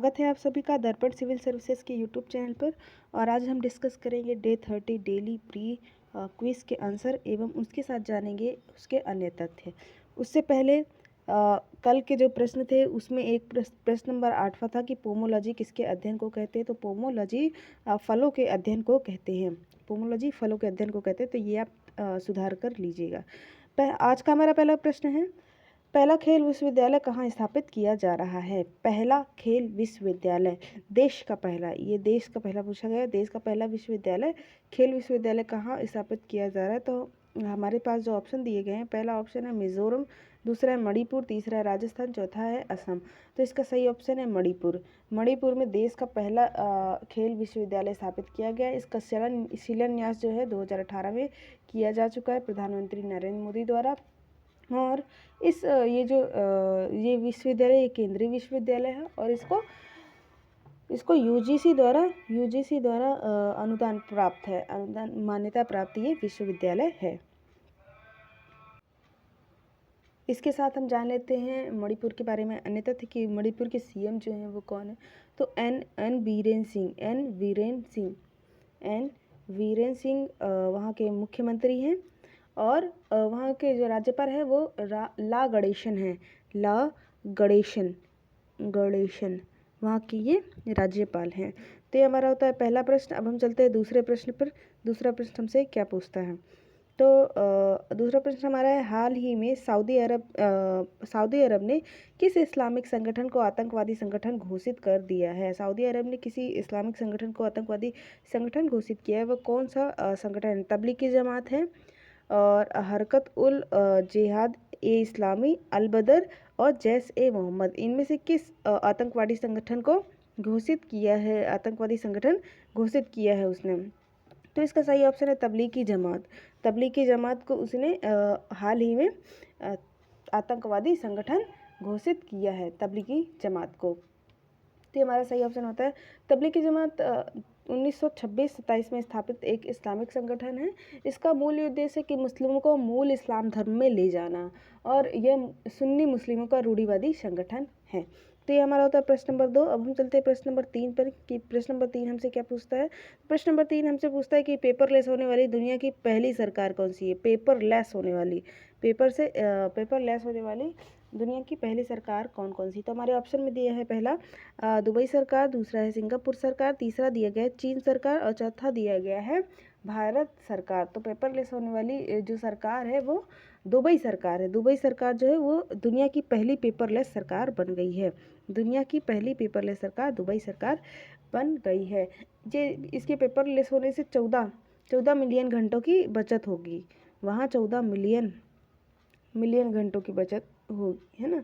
स्वागत है आप सभी का दर्पण सिविल सर्विसेज के यूट्यूब चैनल पर। और आज हम डिस्कस करेंगे डे 30 डेली प्री क्विज के आंसर एवं उसके साथ जानेंगे उसके अन्य तथ्य। उससे पहले कल के जो प्रश्न थे उसमें एक प्रश्न नंबर 8वां था कि पोमोलॉजी किसके अध्ययन को कहते हैं। तो पोमोलॉजी फलों के अध्ययन को कहते हैं। पोमोलॉजी फलों के अध्ययन को कहते हैं, तो ये आप सुधार कर लीजिएगा। आज का हमारा पहला प्रश्न है, पहला खेल विश्वविद्यालय कहाँ स्थापित किया जा रहा है। पहला खेल विश्वविद्यालय, देश का पहला, ये देश का पहला पूछा गया, देश का पहला विश्वविद्यालय, खेल विश्वविद्यालय कहाँ स्थापित किया जा रहा है। तो हमारे पास जो ऑप्शन दिए गए हैं, पहला ऑप्शन है मिजोरम, दूसरा है मणिपुर, तीसरा है राजस्थान, चौथा है असम। तो इसका सही ऑप्शन है मणिपुर। मणिपुर में देश का पहला खेल विश्वविद्यालय स्थापित किया गया। इसका शिलान्यास जो है 2018 में किया जा चुका है प्रधानमंत्री नरेंद्र मोदी द्वारा। और ये विश्वविद्यालय ये केंद्रीय विश्वविद्यालय है और इसको यूजीसी द्वारा अनुदान प्राप्त है, अनुदान मान्यता प्राप्त ये विश्वविद्यालय है। इसके साथ हम जान लेते हैं मणिपुर के बारे में अन्य तथ्य कि मणिपुर के सीएम जो हैं वो कौन है। तो एन वीरेन सिंह वहाँ के मुख्यमंत्री हैं। और वहाँ के जो राज्यपाल है वो ला गणेशन वहाँ की ये राज्यपाल हैं। तो ये हमारा होता है पहला प्रश्न। अब हम चलते हैं दूसरे प्रश्न पर। दूसरा प्रश्न हमसे क्या पूछता है। तो दूसरा प्रश्न हमारा है, हाल ही में सऊदी अरब ने किस इस्लामिक संगठन को आतंकवादी संगठन घोषित कर दिया है। सऊदी अरब ने किसी इस्लामिक संगठन को आतंकवादी संगठन घोषित किया है, वो कौन सा संगठन है। तबलीगी जमात है और हरकत उल जिहाद ए इस्लामी, अल बदर और जैश ए मोहम्मद। इनमें से किस आतंकवादी संगठन को घोषित किया है, आतंकवादी संगठन घोषित किया है उसने। तो इसका सही ऑप्शन है तबलीगी जमात। तबलीगी जमात को उसने हाल ही में आतंकवादी संगठन घोषित किया है, तबलीगी जमात को। तो हमारा सही ऑप्शन होता है तबलीगी जमात 1926-27 में स्थापित एक इस्लामिक संगठन है। इसका मूल उद्देश्य है कि मुस्लिमों को मूल इस्लाम धर्म में ले जाना, और यह सुन्नी मुस्लिमों का रूढ़िवादी संगठन है। तो ये हमारा होता है प्रश्न नंबर 2। अब हम चलते हैं प्रश्न नंबर 3 पर कि प्रश्न नंबर 3 हमसे क्या पूछता है। प्रश्न नंबर 3 हमसे पूछता है कि पेपरलेस होने वाली दुनिया की पहली सरकार कौन सी है। पेपरलेस होने वाली दुनिया की पहली सरकार कौन कौन सी। तो हमारे ऑप्शन में दिया है, पहला दुबई सरकार, दूसरा है सिंगापुर सरकार, तीसरा दिया गया है चीन सरकार और चौथा दिया गया है भारत सरकार। तो पेपरलेस होने वाली जो सरकार है वो दुबई सरकार है। दुबई सरकार जो है वो दुनिया की पहली पेपरलेस सरकार बन गई है। दुनिया की पहली पेपरलेस सरकार दुबई सरकार बन गई है। ये इसके पेपरलेस होने से 14 मिलियन घंटों की बचत होगी। वहाँ 14 मिलियन घंटों की बचत होगी, है ना।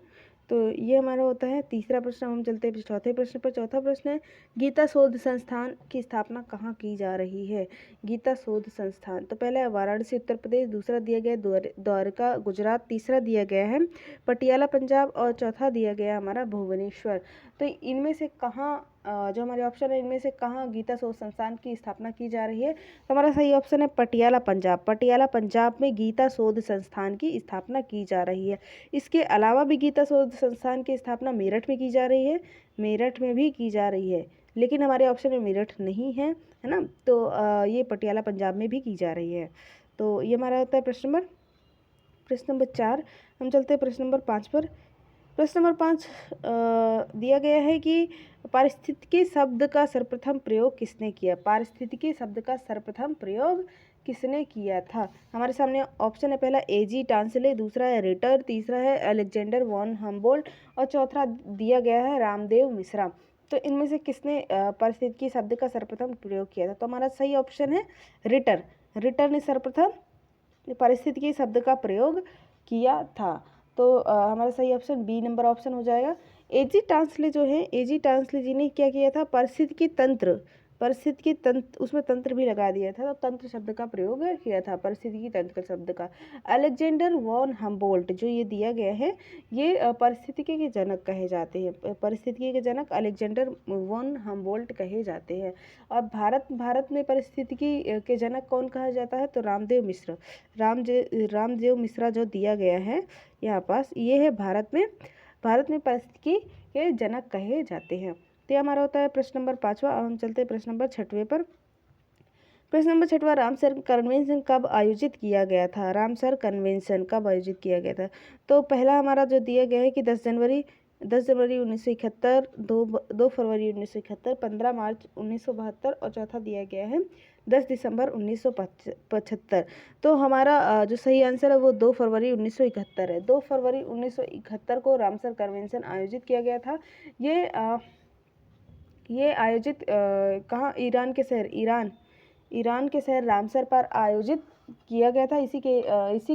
तो ये हमारा होता है तीसरा प्रश्न। हम चलते हैं चौथे प्रश्न पर। चौथा प्रश्न है, गीता शोध संस्थान की स्थापना कहाँ की जा रही है। गीता शोध संस्थान, तो पहला है वाराणसी उत्तर प्रदेश, दूसरा दिया गया द्वारका गुजरात, तीसरा दिया गया है पटियाला पंजाब और चौथा दिया गया हमारा भुवनेश्वर। तो इनमें से कहाँ जो हमारे ऑप्शन है इनमें से कहाँ गीता शोध संस्थान की स्थापना की जा रही है। तो हमारा सही ऑप्शन है पटियाला पंजाब। पटियाला पंजाब में गीता शोध संस्थान की स्थापना की जा रही है। इसके अलावा भी गीता शोध संस्थान की स्थापना मेरठ में की जा रही है, मेरठ में भी की जा रही है, लेकिन हमारे ऑप्शन में मेरठ नहीं है, है ना। तो ये पटियाला पंजाब में भी की जा रही है। तो ये हमारा होता है प्रश्न नंबर 4। हम चलते हैं प्रश्न नंबर 5 पर। प्रश्न नंबर 5 दिया गया है कि पारिस्थितिकी शब्द का सर्वप्रथम प्रयोग किसने किया। पारिस्थितिकी शब्द का सर्वप्रथम प्रयोग किसने किया था। हमारे सामने ऑप्शन है, पहला एजी टांसले, दूसरा है रिटर, तीसरा है अलेक्जेंडर वॉन हम्बोल्ट और चौथा दिया गया है रामदेव मिश्रा। तो इनमें से किसने पारिस्थितिकी शब्द का सर्वप्रथम प्रयोग किया था। तो हमारा सही ऑप्शन है रिटर ने सर्वप्रथम पारिस्थितिकी शब्द का प्रयोग किया था। तो हमारा सही ऑप्शन बी नंबर ऑप्शन हो जाएगा। एजी टांसले जी ने क्या किया था, पारिस्थितिकी तंत्र उसमें तंत्र भी लगा दिया था, तो तंत्र शब्द का प्रयोग किया था, पारिस्थितिकी तंत्र शब्द का। अलेक्जेंडर वॉन हम्बोल्ट जो ये दिया गया है, ये पारिस्थितिकी के जनक कहे जाते हैं। पारिस्थितिकी के जनक अलेक्जेंडर वॉन हम्बोल्ट कहे जाते हैं। और भारत में पारिस्थितिकी के जनक कौन कहा जाता है, तो रामदेव मिश्रा जो दिया गया है यहाँ पास, ये है भारत में पारिस्थितिकी के जनक कहे जाते हैं। तो ये हमारा होता है प्रश्न नंबर 5वां। अब हम चलते हैं प्रश्न नंबर 6वें पर। प्रश्न नंबर 6वां, रामसर कन्वेंशन कब आयोजित किया गया था? रामसर कन्वेंशन कब आयोजित किया गया था? तो पहला हमारा जो दिया गया है कि 10 जनवरी 1971, 2 फरवरी 1971, 15 मार्च 1972 और चौथा दिया गया है 10 दिसंबर 1975। तो हमारा जो सही आंसर है वो 2 फरवरी 1971 है। 2 फरवरी 1971 को रामसर कन्वेंशन आयोजित किया गया था। ये आयोजित कहाँ? ईरान के शहर रामसर पर आयोजित किया गया था। इसी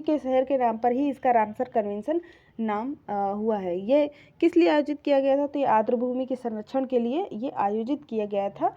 के शहर के नाम पर ही इसका रामसर कन्वेंशन नाम हुआ है। ये किस लिए आयोजित किया गया था? तो ये आर्द्रभूमि के संरक्षण के लिए ये आयोजित किया गया था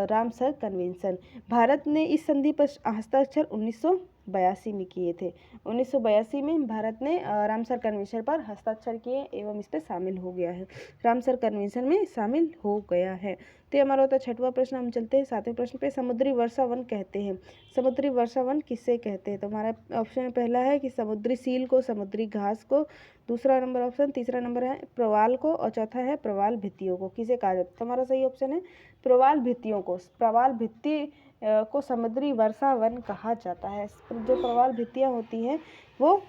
रामसर कन्वेंशन। भारत ने इस संधि पर हस्ताक्षर 1982 में किए थे। 1982 में भारत ने रामसर कन्वेंशन पर हस्ताक्षर किए एवं इस पर शामिल हो गया है, रामसर कन्वेंशन में शामिल हो गया है। तो हमारा होता है 6वां प्रश्न। हम चलते हैं 7वें प्रश्न पे। समुद्री वर्षा वन कहते हैं। समुद्री वर्षा वन किससे कहते हैं? तो हमारा ऑप्शन पहला है कि समुद्री सील को, समुद्री घास को, दूसरा नंबर ऑप्शन, तीसरा नंबर है प्रवाल को और चौथा है प्रवाल भित्तियों को। किसे कहा जाता है? तो हमारा सही ऑप्शन है प्रवाल भित्तियों को। प्रवाल भित्ति को समुद्री वर्षा वन कहा जाता है। जो प्रवाल भित्तियाँ होती हैं वो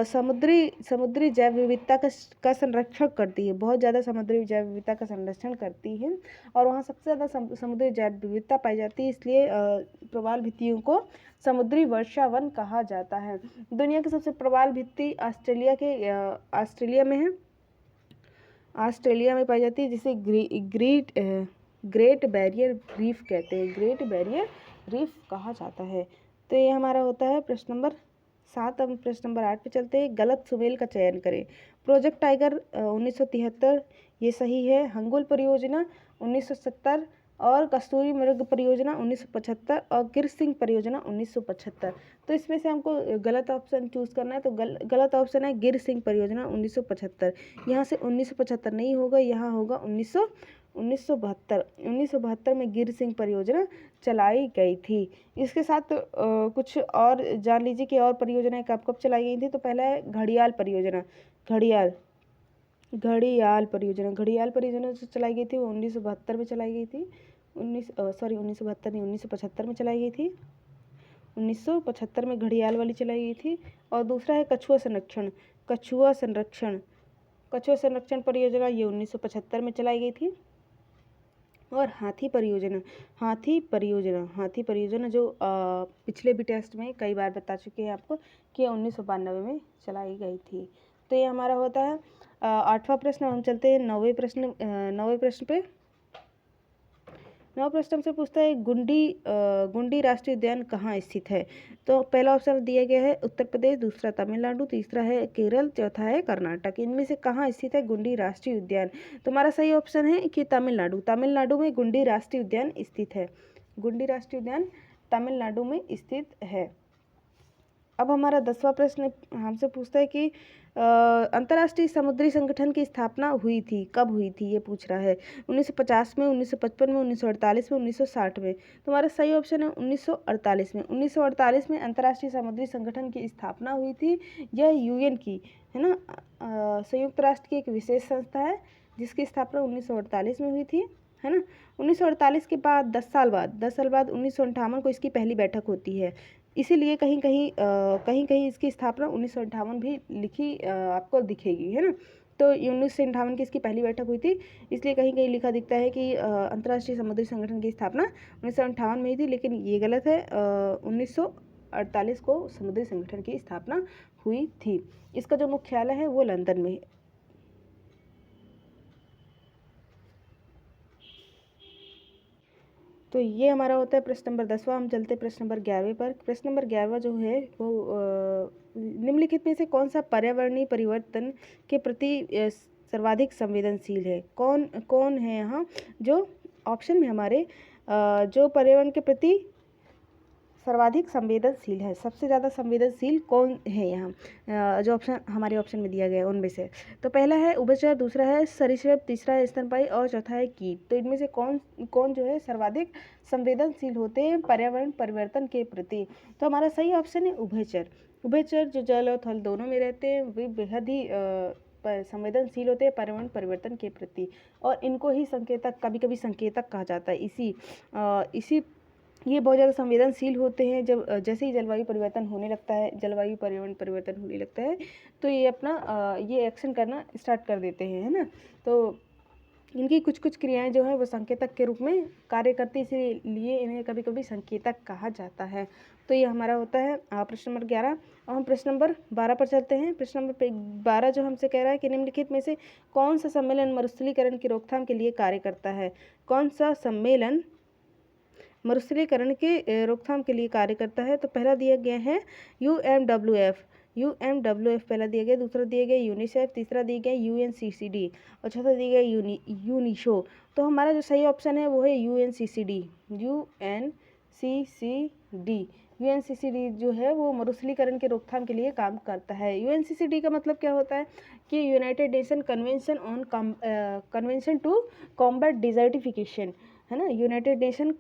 समुद्री जैव विविधता का संरक्षण करती है। बहुत ज़्यादा समुद्री जैव विविधता का संरक्षण करती है और वहाँ सबसे ज़्यादा समुद्री जैव विविधता पाई जाती है, इसलिए प्रवाल भित्तियों को समुद्री वर्षा वन कहा जाता है। दुनिया की सबसे प्रवाल भित्ति ऑस्ट्रेलिया में पाई जाती है, जिसे ग्रेट बैरियर रीफ कहते हैं। ग्रेट बैरियर रीफ कहा जाता है। तो ये हमारा होता है प्रश्न नंबर 7। अब प्रश्न नंबर 8 पे चलते हैं। गलत सुमेल का चयन करें। प्रोजेक्ट टाइगर 1973 ये सही है। हंगुल परियोजना 1970 और कस्तूरी मृग परियोजना 1975 और गिर सिंह परियोजना 1975। तो इसमें से हमको गलत ऑप्शन चूज करना है। तो गलत ऑप्शन है गिर सिंह परियोजना 1975। यहाँ से 1975 नहीं होगा, यहाँ होगा 1972 में गिर सिंह परियोजना चलाई गई थी। इसके साथ कुछ और जान लीजिए कि और परियोजनाएं कब कब चलाई गई थी। तो पहला है घड़ियाल परियोजना। घड़ियाल परियोजना जो चलाई गई थी वो 1972 में चलाई गई थी। 1972 नहीं, 1975 में चलाई गई थी। 1975 में घड़ियाल वाली चलाई गई थी। और दूसरा है कछुआ संरक्षण परियोजना, ये 1975 में चलाई गई थी। और हाथी परियोजना जो पिछले भी टेस्ट में कई बार बता चुके हैं आपको कि 1992 में चलाई गई थी। तो ये हमारा होता है 8वां प्रश्न। हम चलते हैं 9वें प्रश्न पे। 9वां प्रश्न हमसे पूछता है गुंडी राष्ट्रीय उद्यान कहाँ स्थित है? तो पहला ऑप्शन दिया गया है उत्तर प्रदेश, दूसरा तमिलनाडु, तीसरा है केरल, चौथा है कर्नाटक। इनमें से कहाँ स्थित है गुंडी राष्ट्रीय उद्यान? तो हमारा सही ऑप्शन है कि तमिलनाडु में गुंडी राष्ट्रीय उद्यान स्थित है। गुंडी राष्ट्रीय उद्यान तमिलनाडु में स्थित है। अब हमारा 10वां प्रश्न हमसे पूछता है कि अंतर्राष्ट्रीय समुद्री संगठन की स्थापना हुई थी, कब हुई थी? ये पूछ रहा है। 1950 में, 1955 में, 1948 में, 1960 में। तो हमारा सही ऑप्शन है 1948 में। 1948 में अंतर्राष्ट्रीय समुद्री संगठन की स्थापना हुई थी। यह यूएन की है ना, संयुक्त राष्ट्र की एक विशेष संस्था है जिसकी स्थापना 1948 में हुई थी, है ना। 1948 के बाद 10 साल बाद 1958 को इसकी पहली बैठक होती है। इसीलिए कहीं कहीं इसकी स्थापना 1958 भी लिखी आपको दिखेगी, है ना। तो 1958 की इसकी पहली बैठक हुई थी, इसलिए कहीं कहीं लिखा दिखता है कि अंतर्राष्ट्रीय समुद्री संगठन की स्थापना 1958 में ही थी, लेकिन ये गलत है। 1948 को समुद्री संगठन की स्थापना हुई थी। इसका जो मुख्यालय है वो लंदन में है। तो ये हमारा होता है प्रश्न नंबर 10वां। हम चलते हैं प्रश्न नंबर 11वें पर। प्रश्न नंबर 11वां जो है वो निम्नलिखित में से कौन सा पर्यावरणीय परिवर्तन के प्रति सर्वाधिक संवेदनशील है? कौन है यहाँ जो ऑप्शन में हमारे जो पर्यावरण के प्रति सर्वाधिक संवेदनशील है? सबसे ज़्यादा संवेदनशील कौन है यहाँ जो हमारे ऑप्शन में दिया गया है उनमें से? तो पहला है उभयचर, दूसरा है सरीसृप, तीसरा है स्तनपायी और चौथा है कीट। तो इनमें से कौन जो है सर्वाधिक संवेदनशील होते हैं पर्यावरण परिवर्तन के प्रति? तो हमारा सही ऑप्शन है उभयचर। जो जल और थल दोनों में रहते हैं वे बेहद ही संवेदनशील होते हैं पर्यावरण परिवर्तन के प्रति, और इनको ही संकेतक, कभी कभी संकेतक कहा जाता है। इसी ये बहुत ज़्यादा संवेदनशील होते हैं। जब जैसे ही जलवायु परिवर्तन होने लगता है, जलवायु पर्यावरण परिवर्तन होने लगता है, तो ये अपना ये एक्शन करना स्टार्ट कर देते हैं, है ना। तो इनकी कुछ कुछ क्रियाएं जो है वो संकेतक के रूप में कार्य करती है, इसीलिए इन्हें कभी कभी संकेतक कहा जाता है। तो ये हमारा होता है प्रश्न नंबर 11। और हम प्रश्न नंबर 12 पर चलते हैं। प्रश्न नंबर 12 जो हमसे कह रहा है कि निम्नलिखित में से कौन सा सम्मेलन मरुस्थलीकरण की रोकथाम के लिए कार्य करता है। कौन सा सम्मेलन मरुस्थलीकरण के रोकथाम के लिए कार्य करता है। तो पहला दिया गया है UMWF पहला दिया गया, दूसरा दिया गया यूनिसेफ, तीसरा दिया गया UNCCD और चौथा दिया गया यूनिशो। तो हमारा जो सही ऑप्शन है वो है UNCCD। UNCCD जो है वो मरुस्थलीकरण के रोकथाम के लिए काम करता है। UNCCD का मतलब क्या होता है कि United Nation Convention to combat desertification, है ना। United Nation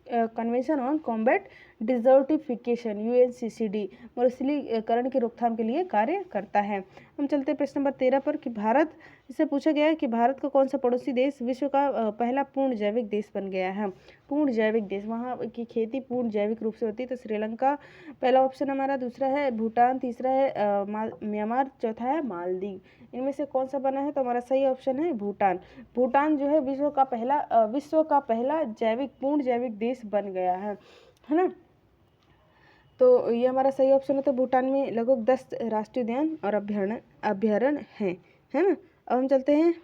Convention on combat desertification, UNCCD मरुस्थलीकरण की रोकथाम के लिए कार्य करता है। हम चलते हैं प्रश्न नंबर 13 पर कि भारत, इससे पूछा गया है कि भारत का कौन सा पड़ोसी देश विश्व का पहला पूर्ण जैविक देश बन गया है। पूर्ण जैविक देश, वहाँ की खेती पूर्ण जैविक रूप से होती है। तो श्रीलंका पहला ऑप्शन हमारा, दूसरा है भूटान, तीसरा है म्यांमार, चौथा है मालदीव। इनमें से कौन सा बना है। तो हमारा सही ऑप्शन है भूटान। भूटान जो है विश्व का पहला पूर्ण जैविक देश बन गया है ना। तो ये हमारा सही ऑप्शन है। तो भूटान में लगभग 10 राष्ट्रीय उद्यान और अभ्यारण्य हैं, है ना। अब हम चलते हैं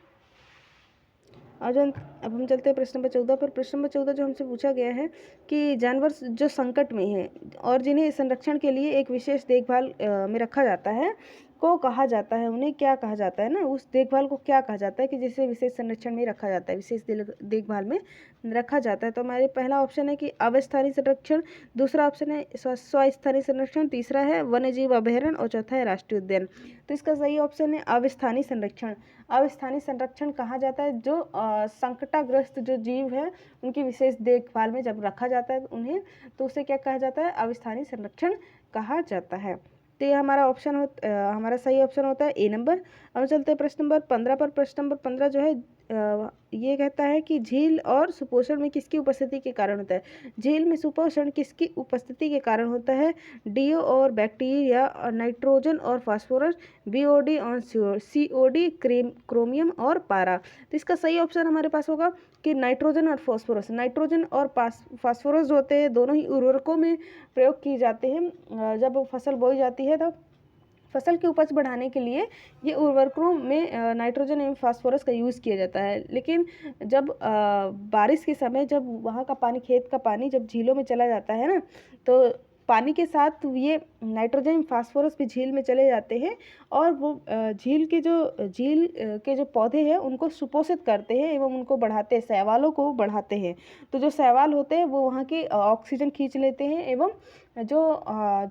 प्रश्न नंबर 14 पर। प्रश्न नंबर 14 जो हमसे पूछा गया है कि जानवर जो संकट में हैं और जिन्हें संरक्षण के लिए एक विशेष देखभाल में रखा जाता है को कहा जाता है, उन्हें क्या कहा जाता है ना, उस देखभाल को क्या कहा जाता है कि जिसे विशेष संरक्षण में रखा जाता है, विशेष देखभाल में रखा जाता है। तो हमारे पहला ऑप्शन है कि अवस्थानीय संरक्षण, दूसरा ऑप्शन है स्वस्थानीय संरक्षण, तीसरा है वन्यजीव अभयारण्य और चौथा है राष्ट्रीय उद्यान। तो इसका सही ऑप्शन है अवस्थानीय संरक्षण। अवस्थानीय संरक्षण कहा जाता है जो संकटाग्रस्त जो जीव है उनकी विशेष देखभाल में जब रखा जाता है उन्हें, तो उसे क्या कहा जाता है, अवस्थानीय संरक्षण कहा जाता है। तो ये हमारा हमारा सही ऑप्शन होता है ए नंबर। अब चलते हैं प्रश्न नंबर 15 पर। प्रश्न नंबर 15 जो है ये कहता है कि झील और सुपोषण में किसकी उपस्थिति के कारण होता है। झील में सुपोषण किसकी उपस्थिति के कारण होता है। DO और बैक्टीरिया और नाइट्रोजन और फास्फोरस, BOD और COD, क्रोमियम और पारा। तो इसका सही ऑप्शन हमारे पास होगा कि नाइट्रोजन और फास्फोरस। नाइट्रोजन और फास्फोरस जो होते हैं दोनों ही उर्वरकों में प्रयोग किए जाते हैं। जब फसल बोई जाती है तब फसल की उपज बढ़ाने के लिए ये उर्वरकों में नाइट्रोजन एवं फास्फोरस का यूज़ किया जाता है। लेकिन जब बारिश के समय जब वहाँ का पानी, खेत का पानी जब झीलों में चला जाता है ना, तो पानी के साथ ये नाइट्रोजन फास्फोरस भी झील में चले जाते हैं और वो झील के जो पौधे हैं उनको सुपोषित करते हैं एवं उनको बढ़ाते हैं, शैवालों को बढ़ाते हैं। तो जो शैवाल होते हैं वो वहाँ की ऑक्सीजन खींच लेते हैं एवं जो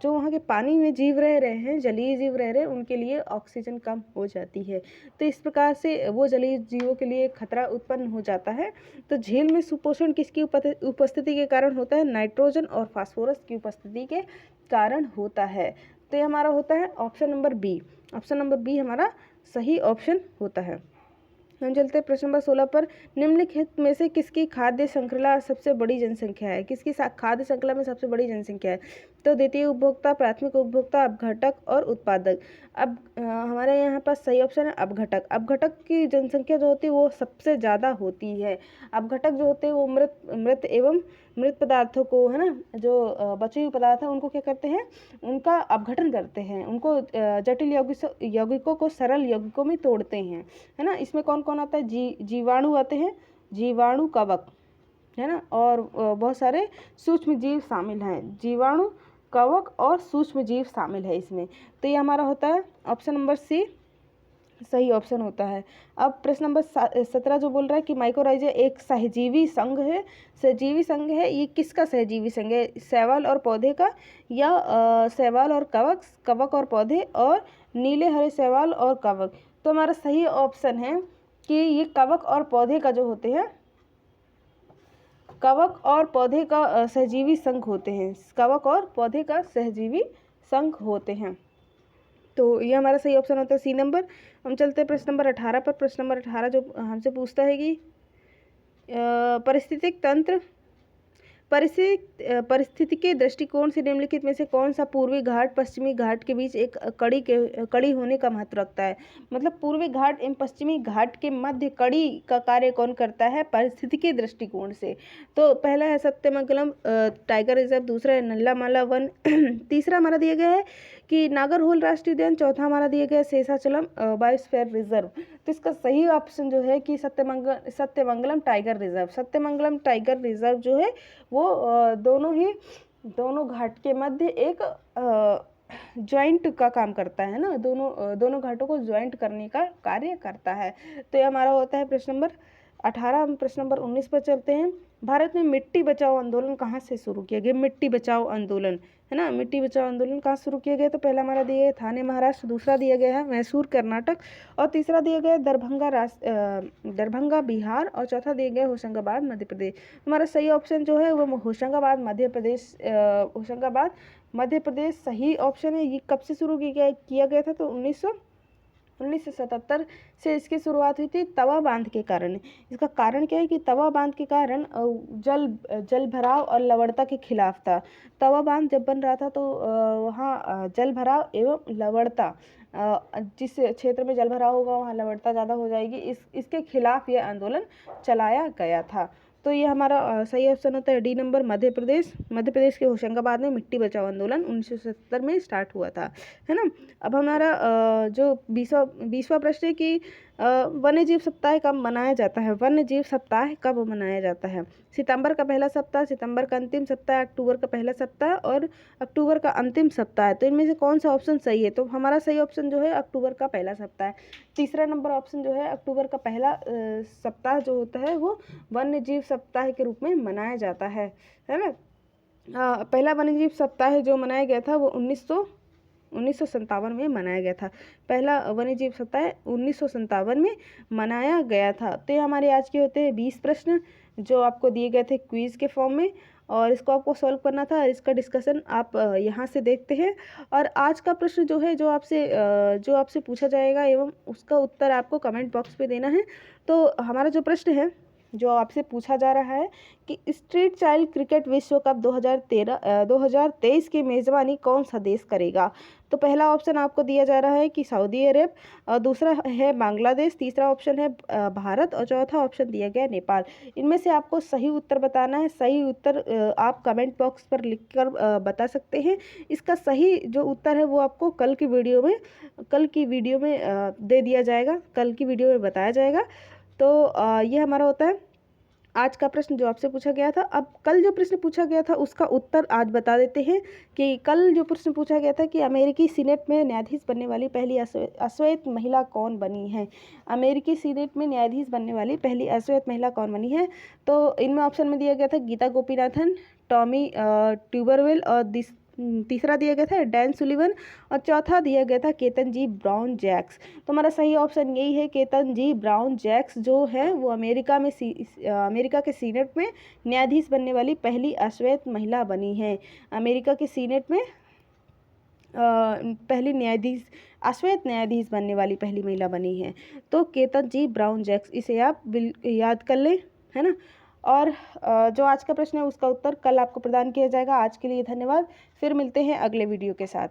वहाँ के पानी में जीव रह रहे हैं, जलीय जीव रह रहे हैं, उनके लिए ऑक्सीजन कम हो जाती है। तो इस प्रकार से वो जलीय जीवों के लिए खतरा उत्पन्न हो जाता है। तो झील में सुपोषण किसकी उपस्थिति के कारण होता है, नाइट्रोजन और फास्फोरस की उपस्थिति के कारण होता है। तो ये हमारा होता है option number B. Option number B हमारा सही ऑप्शन होता है। हम चलते हैं प्रश्न नंबर 16 पर। निम्नलिखित में से किसकी खाद्य श्रृंखला सबसे बड़ी जनसंख्या है। किसकी खाद्य श्रृंखला में सबसे बड़ी जनसंख्या है। तो द्वितीय उपभोक्ता, प्राथमिक उपभोक्ता, अपघटक और उत्पादक। अब हमारे यहाँ पास सही ऑप्शन है अपघटक। अपघटक की जनसंख्या जो होती है वो सबसे ज़्यादा होती है। अपघटक जो होते हैं वो मृत पदार्थों को, है ना, जो बचे हुए पदार्थ हैं उनको क्या करते हैं, उनका अपघटन करते हैं, उनको जटिल यौगिकों को सरल यौगिकों में तोड़ते हैं, है ना। इसमें कौन कौन आता है, जीवाणु आते हैं, जीवाणु, कवक, है ना, और बहुत सारे सूक्ष्म जीव शामिल हैं। जीवाणु, कवक और सूक्ष्म जीव शामिल है इसमें। तो ये हमारा होता है ऑप्शन नंबर सी सही ऑप्शन होता है। अब प्रश्न नंबर 17 जो बोल रहा है कि माइकोराइजा एक सहजीवी संघ है। सहजीवी संघ है, ये किसका सहजीवी संघ है, शैवाल और पौधे का या शैवाल और कवक और पौधे और नीले हरे शैवाल और कवक। तो हमारा सही ऑप्शन है कि ये कवक और पौधे का जो होते हैं, कवक और पौधे का सहजीवी संघ होते हैं। कवक और पौधे का सहजीवी संघ होते हैं। तो ये हमारा सही ऑप्शन होता है सी नंबर। हम चलते हैं प्रश्न नंबर 18 पर। प्रश्न नंबर 18 जो हमसे पूछता है कि पारिस्थितिक तंत्र पारिस्थितिकी दृष्टिकोण से निम्नलिखित में से कौन सा पूर्वी घाट पश्चिमी घाट के बीच एक कड़ी होने का महत्व रखता है। मतलब पूर्वी घाट एवं पश्चिमी घाट के मध्य कड़ी का कार्य कौन करता है पारिस्थितिकी दृष्टिकोण से। तो पहला है सत्यमंगलम टाइगर रिजर्व, दूसरा है नल्लामाला वन, तीसरा हमारा दिया गया है कि नागरहोल राष्ट्रीय उद्यान, चौथा हमारा दिया गया है शेषाचलम बायोस्फीयर रिजर्व। तो इसका सही ऑप्शन जो है कि Sathyamangalam tiger reserve. Sathyamangalam tiger reserve जो है वो दोनों घाट के मध्य एक ज्वाइंट का काम करता है ना, दोनों घाटों को ज्वाइंट करने का कार्य करता है। तो ये हमारा होता है प्रश्न नंबर 18। हम प्रश्न नंबर 19 पर चलते हैं। भारत में मिट्टी बचाओ आंदोलन कहाँ से शुरू किया गया। मिट्टी बचाओ आंदोलन है ना, मिट्टी बचाओ आंदोलन कहाँ शुरू किया गया। तो पहला हमारा दिया गया थाने महाराष्ट्र, दूसरा दिया गया है मैसूर कर्नाटक, और तीसरा दिया गया है दरभंगा बिहार, और चौथा दिया गया है होशंगाबाद मध्य प्रदेश। हमारा सही ऑप्शन जो है वो होशंगाबाद मध्य प्रदेश सही ऑप्शन है। ये कब से शुरू किया गया था। तो 1977 से इसकी शुरुआत हुई थी तवा बांध के कारण। इसका कारण क्या है कि तवा बांध के कारण जल भराव और लवणता के खिलाफ था। तवा बांध जब बन रहा था तो वहाँ जल भराव एवं लवणता, जिस क्षेत्र में जल भराव होगा वहाँ लवणता ज़्यादा हो जाएगी, इसके खिलाफ यह आंदोलन चलाया गया था। तो ये हमारा सही ऑप्शन होता है डी नंबर मध्य प्रदेश के होशंगाबाद में मिट्टी बचाओ आंदोलन 1970 में स्टार्ट हुआ था, है ना। अब हमारा जो 20वां प्रश्न है कि वन्य जीव सप्ताह कब मनाया जाता है। वन्य जीव सप्ताह कब मनाया जाता है। सितंबर का पहला सप्ताह, सितंबर का अंतिम सप्ताह, अक्टूबर का पहला सप्ताह और अक्टूबर का अंतिम सप्ताह। तो इनमें से कौन सा ऑप्शन सही है। तो हमारा सही ऑप्शन जो है अक्टूबर का पहला सप्ताह है। तीसरा नंबर ऑप्शन जो है अक्टूबर का पहला सप्ताह जो होता है वो वन्य जीव सप्ताह के रूप में मनाया जाता है ना। पहला वन्य जीव सप्ताह जो मनाया गया था वो 1957 में मनाया गया था। पहला वन्य जीव सप्ताह 1957 में मनाया गया था। तो ये हमारे आज के होते हैं 20 प्रश्न जो आपको दिए गए थे क्विज के फॉर्म में, और इसको आपको सॉल्व करना था। इसका डिस्कशन आप यहाँ से देखते हैं। और आज का प्रश्न जो है जो आपसे पूछा जाएगा एवं उसका उत्तर आपको कमेंट बॉक्स पे देना है। तो हमारा जो प्रश्न है जो आपसे पूछा जा रहा है कि स्ट्रीट चाइल्ड क्रिकेट विश्व कप 2023 की मेज़बानी कौन सा देश करेगा। तो पहला ऑप्शन आपको दिया जा रहा है कि सऊदी अरब, और दूसरा है बांग्लादेश, तीसरा ऑप्शन है भारत, और चौथा ऑप्शन दिया गया नेपाल। इनमें से आपको सही उत्तर बताना है। सही उत्तर आप कमेंट बॉक्स पर लिखकर बता सकते हैं। इसका सही जो उत्तर है वो आपको कल की वीडियो में दे दिया जाएगा, कल की वीडियो में बताया जाएगा। तो ये हमारा होता है आज का प्रश्न जो आपसे पूछा गया था। अब कल जो प्रश्न पूछा गया था उसका उत्तर आज बता देते हैं कि कल जो प्रश्न पूछा गया था कि अमेरिकी सीनेट में न्यायाधीश बनने वाली पहली अश्वेत महिला कौन बनी है। अमेरिकी सीनेट में न्यायाधीश बनने वाली पहली अश्वेत महिला कौन बनी है। तो इनमें ऑप्शन में दिया गया था गीता गोपीनाथन, टॉमी ट्यूबरवेल, और तीसरा दिया गया था डैन सुलिवन, और चौथा दिया गया था केतन जी ब्राउन जैक्स। तो हमारा सही ऑप्शन यही है केतन जी ब्राउन जैक्स जो है वो अमेरिका के सीनेट में न्यायाधीश बनने वाली पहली अश्वेत महिला बनी है। अमेरिका के सीनेट में पहली अश्वेत न्यायाधीश बनने वाली पहली महिला बनी है। तो केतन जी ब्राउन जैक्स, इसे आप याद कर लें, है ना। और जो आज का प्रश्न है उसका उत्तर कल आपको प्रदान किया जाएगा। आज के लिए धन्यवाद। फिर मिलते हैं अगले वीडियो के साथ।